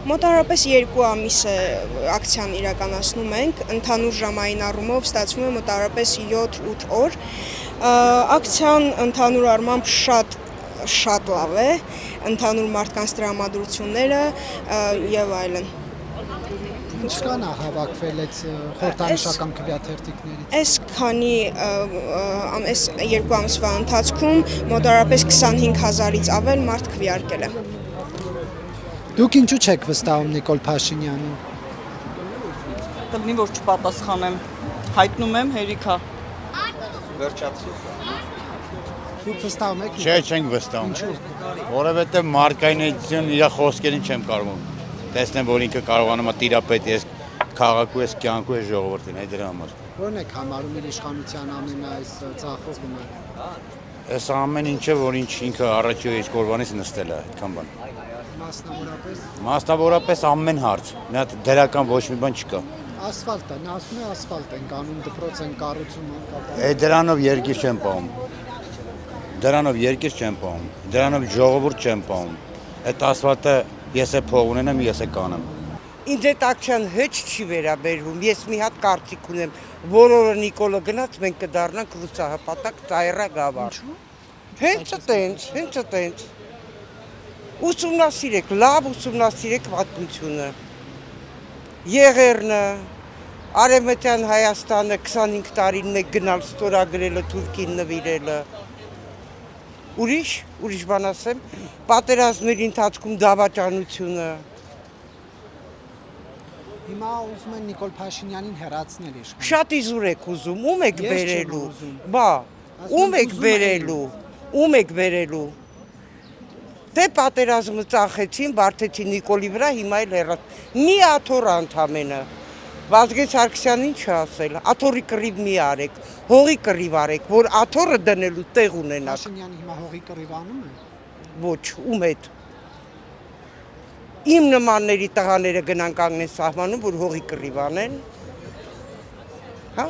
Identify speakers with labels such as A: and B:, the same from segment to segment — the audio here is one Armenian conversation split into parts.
A: Մոտավորապես 2 ամիս է ակցիան իրականացնում ենք, ընդհանուր ժամային առումով ստացվում է մոտավորապես 7-8 օր։ Ակցիան ընդհանուր առմամբ շատ լավ է, ընդհանուր մարդկանց տրամադրությունները եւ այլն։
B: Ինչքան է հավաքվել այդ խորհրդանշական քվեաթերթիկներից։
A: Այս 2 ամսվա ընթացքում մոտավորապես 25,000-ից ավել մարդ քվեարկել է։
B: Դուք ինչու չեք վստահում Նիկոլ Փաշինյանին։
C: Կլինի որ չպատասխանեմ, հայտնում եմ հերիքա։
D: Վերջացրու։
B: Դուք վստահում եք։
D: Չէ, չենք վստահում։ Որովհետև մարգայնություն իր խոսքերին չեմ կարող տեսնեմ, որ ինքը կարողանում է տիրապետի այս քաղաքի, այս կյանքի, այս ժողովրդին, այդ դրա համար։
B: Ո՞րն եք համարում իր իշխանության ամեն այս ձախողումը։
D: Այս ամեն ինչը, որ ինքը առաջի իսկ օրվանից նստել է, այդքան բան։ Մասնավորապես ամեն հարց, մի հատ դրական ոչ մի բան չկա։
B: Ասֆալտը, նա ասում է ասֆալտ են կանում, դպրոց են կառուցում։
D: Այդ դրանով երկիր չեմ պահում։ Դրանով երկիր չեմ պահում, դրանով ժողովուրդ չեմ պահում։ Այդ ասֆալտը ես է փող ունենեմ, ես է կանեմ։
E: Ինձ այդ ակցիան հեչ չի վերաբերվում, ես մի հատ կարծիք ունեմ, որ օրը Նիկոլը գնաց, մենք կդառնանք լուսահպատակ ծայրա գավառ։ Հենց այտենց։ Ուսումնասիրեք, լավ ուսումնասիրեք պատմությունը։ Եղերնը, Արևմտյան Հայաստանը 25 տարին մեկ գնալ ստորագրելը, Թուրքին նվիրելը։ Ուրիշ բան ասեմ, պատերազմների ընթացքում դավաճանությունը։
B: Հիմա ուզում են Նիկոլ Փաշինյանին հեռացնել իշխանությունից։
E: Շատ իզուր եք ուզում, ում եք
B: Ես չեմ
E: բերելու։
B: ուզում։
E: Բա, ում եք
B: ուզում
E: բերելու։ Ում եք բերելու։ Դե պատերազմը ծախեցին, բարթեցին Նիկոլի վրա, հիմա էլ հեռաց։ Մի աթոռ ընդամենը։ Վազգեն Սարգսյանին չասել, աթոռի կռիվ մի արեք, հողի կռիվ արեք, որ աթոռը դնելու տեղ ունենաք։
B: Փաշինյանը հիմա հողի կռիվ անում է։
E: Ոչ, ում հետ։ Իմ նմանների տղաները գնան կանգնեն սահմանում, որ հողի կռիվ անեն։ Հա։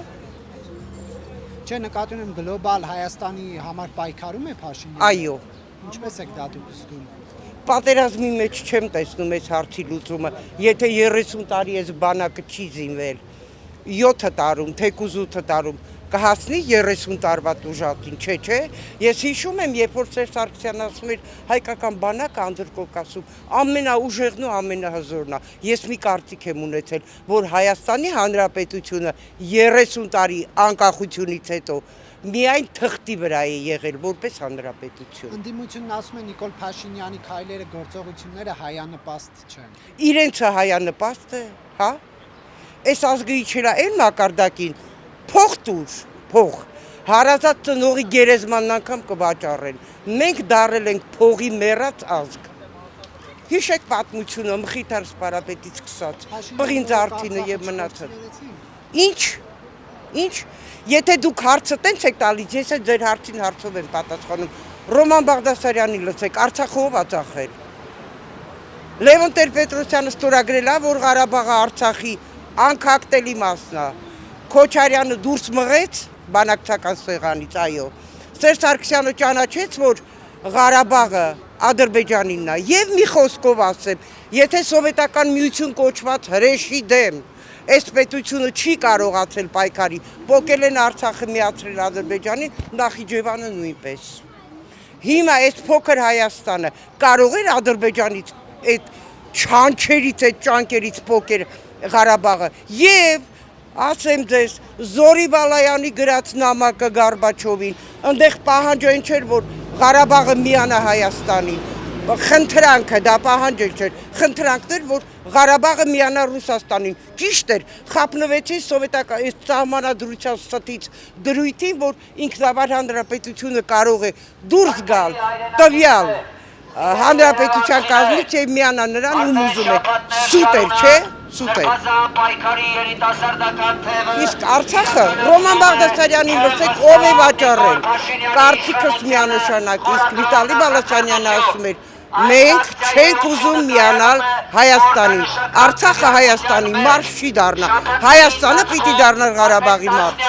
B: Չէ, նկատի ունեմ գլոբալ Հայաստանի համար պայքարում է Փաշինյանը։
E: Այո։
B: Ինչպես եք դա դուք զգում։
E: Պատերազմի մեջ չեմ տեսնում այս հարցի լուծումը, եթե 30 տարի այս բանակը չի զինվել, 7 տարում, թեկուզ 8 տարում, կհասնի 30 տարվա տուժատին, չէ, ես հիշում եմ, երբ որ Սերժ Սարգսյանն ասում էր հայկական բանակը Անդրկովկասում ամենաուժեղն ու ամենահզորն է, ես մի կարծիք եմ ունեցել, որ Հայաստանի Հանրապետությունը 30 տարի անկախությունից հետո միայն թղթի վրա է եղել որպես հանրապետություն։
B: Ընդդիմությունն ասում է Նիկոլ Փաշինյանի քայլերը, գործողությունները հայանպաստ չեն։
E: Իրենցը հայանպաստ է, հա։ Այս ազգի իջելա այն մակարդակին, փող տուր, փող։ Հարազատ ծնողի գերեզմանն անգամ կվաճառեն։ Մենք դարել ենք փողի մեռած ազգ։ Հիշեք պատմությունը Մխիթար սպարապետից սկսած, Պղինձ Արթինը եւ մնացած։ Ինչ։ Եթե դուք հարցը տենց եք տալիս, ես էլ ձեր հարցին հարցով եմ պատասխանում։ Ռոման Բաղդասարյանի լսեք, Արցախը ով ա ծախել։ Լևոն Տեր-Պետրոսյանը ստորագրել է, որ Ղարաբաղը Արցախի անկախտելի մասն է։ Քոչարյանը դուրս մղեց բանակցական սեղանից, այո։ Սերժ Սարգսյանը ճանաչեց, որ Ղարաբաղը Ադրբեջանինն է։ Եվ մի խոսքով ասեմ, եթե սովետական միություն կոչված հրեշի դեմ այս պետությունը չի կարողացել պայքարի, պոկել են Արցախը միացրել Ադրբեջանին, Նախիջևանը նույնպես։ Հիմա այս փոքր Հայաստանը կարող էր Ադրբեջանից այդ չանչերից, այդ ճանկերից պոկել Ղարաբաղը եւ ասեմ ձեզ, Զորի Բալայանի գրած նամակը Գորբաչովին, այնտեղ պահանջը չէր, որ Ղարաբաղը միանա Հայաստանին։ Խնդրանքը դա պահանջել չէր, խնդրանքն էր, որ Ղարաբաղը միանա Ռուսաստանին։ Ճիշտ էր, խափնվեցին սովետական սահմանադրության ստից դրույթին, որ ինքնավար հանրապետությունը կարող է դուրս գալ տվյալ հանրապետության կազմից եւ միանա նրան, ում ուզում է։ Սուտ էր, չէ՞։ Սուտ էր։ Իսկ Արցախը Ռոման Բաղդասարյանին լսեք, ով է վաճառել։ Կարծիքս միանշանակ, իսկ Վիտալի Բալասանյանը ասում էր, մենք չենք ուզում միանալ Հայաստանին։ Արցախը Հայաստանի մարդ չի դառնա։ Հայաստանը պիտի դառնա Ղարաբաղի մարդ։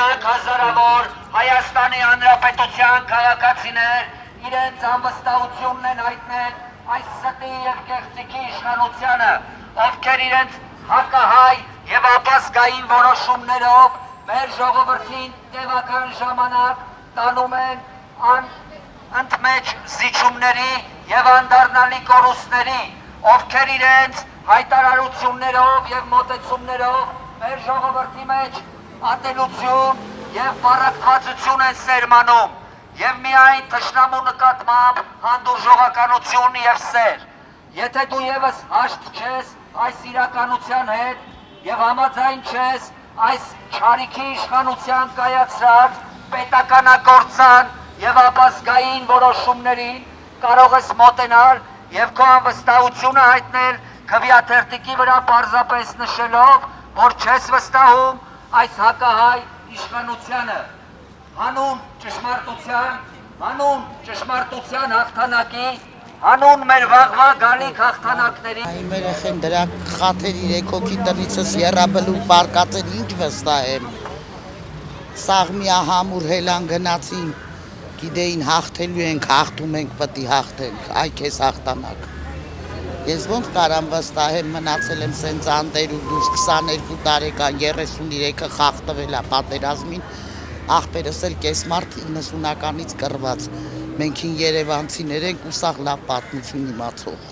F: Հայաստանի Հանրապետության քաղաքացիներ իրենց անվստահությունն են հայտնել այս ստի եւ կեղծիքի իշխանությանը, ովքեր իրենց հակահայ եւ ապազգային որոշումներով մեր ժողովրդին տևական ժամանակ տանում են ընդմեջ զիջումների եւ անդառնալի կորուստների, ովքեր իրենց հայտարարություններով եւ մոտեցումներով մեր ժողովրդի մեջ ատելություն եւ բարակվածություն են սերմանում եւ միայն թշնամու նկատմամբ հանդուրժողականություն եւ սեր։ Եթե դու եւս հաշտ չես այս իրականության հետ եւ համաձայն չես այս չարիքի իշխանության կայացրած պետականագործան եւ ապազգային որոշումներին, կարող ես մոտենալ եւ քո անվստահությունը հայտնել քվեաթերթիկի վրա պարզապես նշելով, որ չես վստահում այս հակահայ իշխանությանը։ Հանուն ճշմարտության հաղթանակի, հանուն մեր վաղվա գալիք հաղթանակների։
G: Իմ երեխեն դրա խաթեր 3 հոգի տնիցս երաբլու պարկածել ինչ վստահ եմ։ Սաղ միահամուր հելան գնացին, գիտեին հաղթելու ենք, հաղթում ենք, պտի հաղթենք, այ քեզ հաղթանակ։ Ես ոնց կարամ վստահեմ, մնացել եմ սենց անտեր ու դուրս 22 տարեկան 33-ը խախտվել է պատերազմին, աղբերս էլ կեսմարդ 90-ականից կռված, մենք երևանցիներ ենք ու սաղ լավ պատմություն իմացող։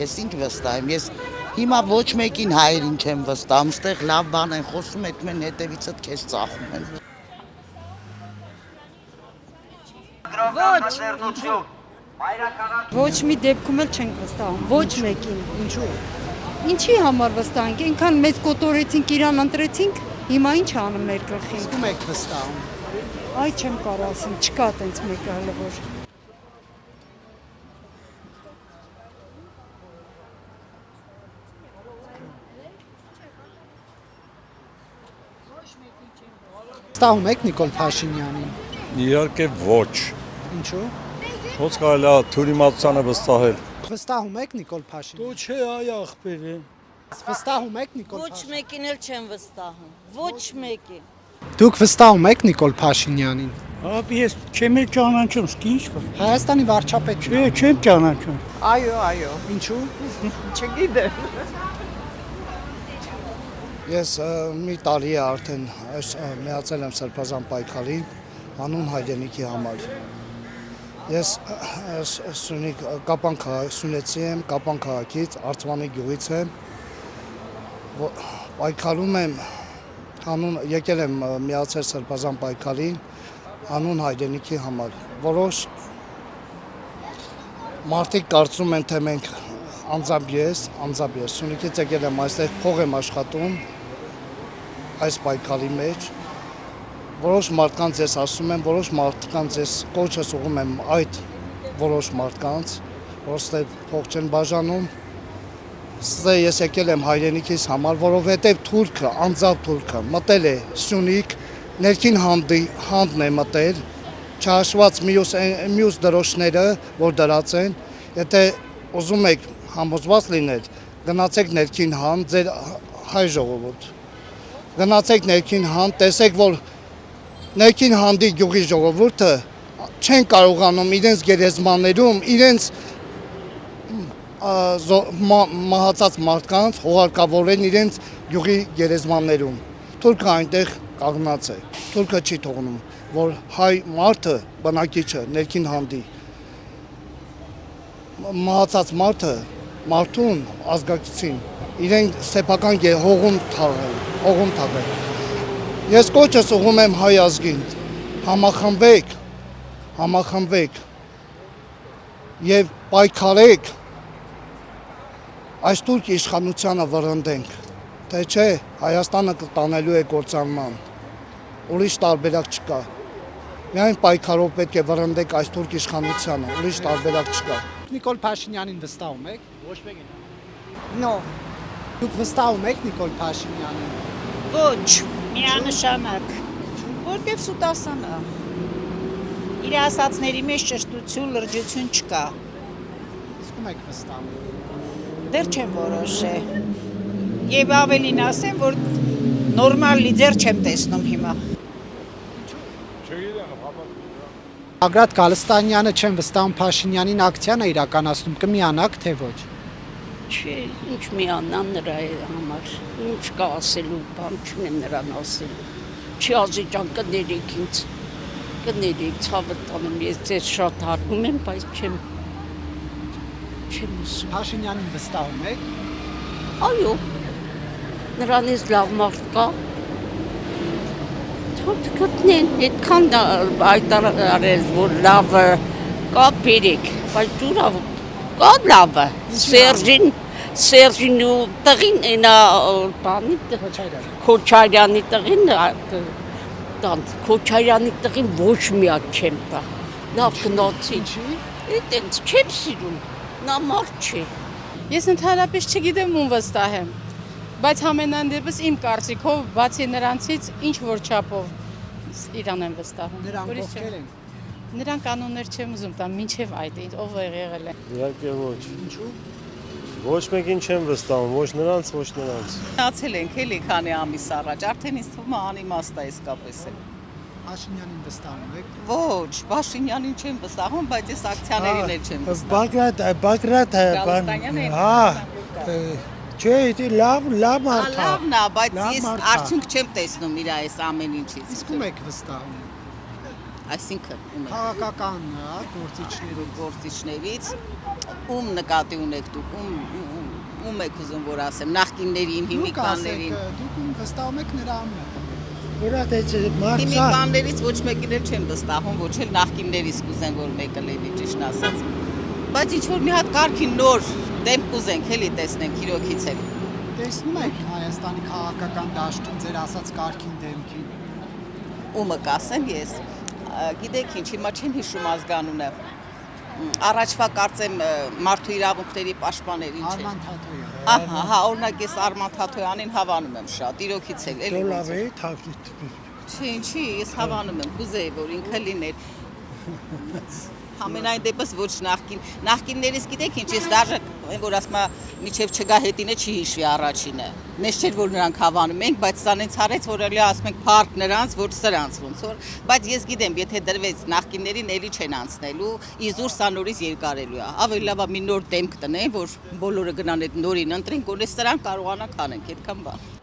G: Ես ինչ վստահ եմ, ես հիմա ոչ մեկին հայերին չեմ վստահում, ստեղ լավ բան են խոսում, այդ մեն հետևիցդ քեզ ծախում են։
H: Ոչ մի դեպքում էլ չենք վստահում, ոչ մեկին։ Ինչու՞։ Ինչի համար վստահենք, այնքան մեծ կոտորեցինք, իրան ընտրեցինք, հիմա ինչ անում մեր գլխին։
B: Իսկ եք վստահում։
H: Այ չեմ կարող ասեմ, չկա տենց մեկը հələ որ։
B: Վստահում եք Նիկոլ Փաշինյանին։
I: Իհարկե ոչ։
B: Ինչու։
I: Ոնց կարելի է թյուրիմացությանը վստահել։
B: Վստահում եք Նիկոլ Փաշինյանին։
I: Դու չէ այ ախպեր է։
B: Վստահում եք Նիկոլ
J: Ոչ
B: Փաշինյանին։
J: մեկին էլ չեմ վստահում։ Ոչ մեկին։
B: Դուք վստահում եք Նիկոլ Փաշինյանին։
K: Ապի ես չեմ էլ ճանաչում, ինչ որ։
B: Հայաստանի վարչապետ։
K: Չէ, չեմ ճանաչում։
C: Այո,
B: Ինչու։
C: չգիտեմ։
B: Ես մի տարի է արդեն միացել եմ Սրբազան պայքարին հանուն հայրենիքի համար։ Ես Սյունիք Կապան Սյունեցի եմ, Կապան քաղաքից, Արցվանի գյուղից եմ։ Պայքարում եմ հանուն եկել եմ միացել Սրբազան պայքարին հանուն հայրենիքի համար։ Որոշ մարդիկ կարծում են, թե մենք անձամբ ես Սյունիքից եկել եմ այստեղ փող եմ աշխատում այս պայքարի մեջ։ Որոշ մարդկանց ես ասում եմ, որոշ մարդկանց ես կոչս ուղում եմ այդ որոշ մարդկանց, որստեղ փող չեն բաժանում։ Ստե ես եկել եմ հայրենիքիս համար, որովհետև թուրքը, անձամբ թուրքը մտել է Սյունիք, ներքին հանդն է մտել, չհաշված մյուս դրոշները, որ դրած են, եթե ուզում եք համոզված լինել, գնացեք ներքին հան, ձեր հայ ժողովուրդ։ Գնացեք ներքին հան, տեսեք, որ ներքին հանդի գյուղի ժողովուրդը չեն կարողանում իրենց գերեզմաներում, իրենց մահացած մարդկանց հողարկավորեն իրենց գյուղի գերեզմաններում։ Թուրքը այնտեղ կանգնած է, թուրքը չի թողնում, որ հայ մարդը, բնակիչը, ներքին հանդի, մահացած մարդը, մարդուն, ազգակցին, իրեն սեփական հողում թաղել։ Ես կոչս ուղում եմ հայ ազգին, համախմբվեք եւ պայքարեք այս թուրք իշխանությանը վռնդենք, թե չէ Հայաստանը կտանելու է կործանման, ուրիշ տարբերակ չկա։ Միայն պայքարով պետք է վռնդեք այս թուրք իշխանությանը, ուրիշ տարբերակ չկա։ Նիկոլ Փաշինյանին վստահում եք։ Ոչ մեկին։
C: No,
B: Դուք վստահում եք Նիկոլ Փաշինյանին։
L: Ոչ, միանշանակ, որտև սուտասան է, իր ասացների մեջ ճշտություն, լրջություն չկա։
B: Իսկ եք վստահում։
L: Դեռ չեմ որոշել, և ավելին ասեմ, որ նորմալ լիդեր չեմ տեսնում հիմա։
B: Բագրատ Գալստանյանը չեմ վստահում Փաշինյանին ակցիան է իրականացնում, կմիանաք թե ոչ։
J: Չէ, ինչ միանամ նրա համար, ինչ կա ասելու, բան չունեմ նրան ասելու։ Չի Ազի ջան, կներեք ինձ, կներեք, ցավը տանեմ, ես ձեզ շատ հարգում եմ, բայց չեմ ուզում։
K: Փաշինյանին վստահում եք։
J: Այո, նրանից լավ մարդ կա։ Թող գտնեն, այդքան հայտարարել, որ լավը կա բերեք, բայց ջուրա կա լավը, Սերժին ու տղին այնա բանի Քոչարյանի տղին Քոչարյանի տղին ոչ միակ չեմ տա, լավ գնացի, այդենց չեմ սիրում, նա մարդ չէ։
L: Ես ընդհանրապես չգիտեմ ում վստահեմ, բայց ամենայն դեպս իմ կարծիքով բացի նրանցից ինչ որ չափով իրան եմ վստահում։
K: Նրանք ովքեր են։
L: Նրան կանոններ չեմ ուզում տամ, մինչև այդ ով եղել է։
I: Իհարկե ոչ։
K: Ինչու։
I: Ոչ մեկին չեմ վստահում, ոչ նրանց, ոչ նրանց։
L: Մնացել ենք էլի քանի ամիս առաջ, արդեն ինձ թվում է անիմաստ է իսկապես է։
K: Փաշինյանին վստահում եք։
L: Ոչ, Փաշինյանին չեմ վստահում, բայց ես ակցիաներին էլ չեմ վստահում։
K: Բագրատ չէ, դա լավ մարդ է։
L: Լավն է, բայց ես արդյունք չեմ տեսնում իր այս ամեն ինչից։
K: Իսկ ում եք վստահում։
L: Այսինքն ում եք
K: Քաղաքական
L: գործիչներից ում նկատի ունեք դուք, ում եք ուզում որ ասեմ, նախկիններին, հիմիկվաններին։
K: Դուք ում վստահում եք նրա
L: Հիմիկվաններից ոչ մեկին էլ չեմ վստահում, ոչ էլ նախկիններից կուզեմ, որ մեկը լինի ճիշտ ասած։ Բայց ինչ որ մի հատ կարգին նոր դեմք կուզենք, էլի տեսնենք իրոքից էլ։
K: Տեսնում եք Հայաստանի քաղաքական դաշտում ձեր ասած կարգին դեմքին։
L: Ումը կասեմ ես։ Գիտեք ինչ, հիմա չեմ հիշում ազգանունը։ Առաջվա կարծեմ մարդու իրավունքների պաշտպաներ ինչ է։
K: Արման Թաթոյան։
L: Ահա, օրինակ ես Արման Թաթոյանին հավանում եմ շատ, իրոքից էլ էլի։
K: Լավ է, թավիթ։
L: Չի, ես հավանում եմ, կուզեի որ ինքը լիներ։ Ամենայն դեպս ոչ նախկիններից գիտեք ինչ, ես դաժե որ ասում միջև չգա հետինը չի հիշվի առաջինը։ Մեզ չէր որ նրանք հավանում ենք, բայց սանից հարեց որ էլի ասում ենք փառք նրանց, որ սրանց ոնց որ, բայց ես գիտեմ, եթե դրվեց նախկիններին էլի չեն անցնելու, իզուր սա նորից երկարելու է։ Ավելի լավ է մի նոր դեմք տնեն, որ բոլորը գնան այդ նորին ընտրեն, որ սրանք կարողանանք անենք, այդքան բան։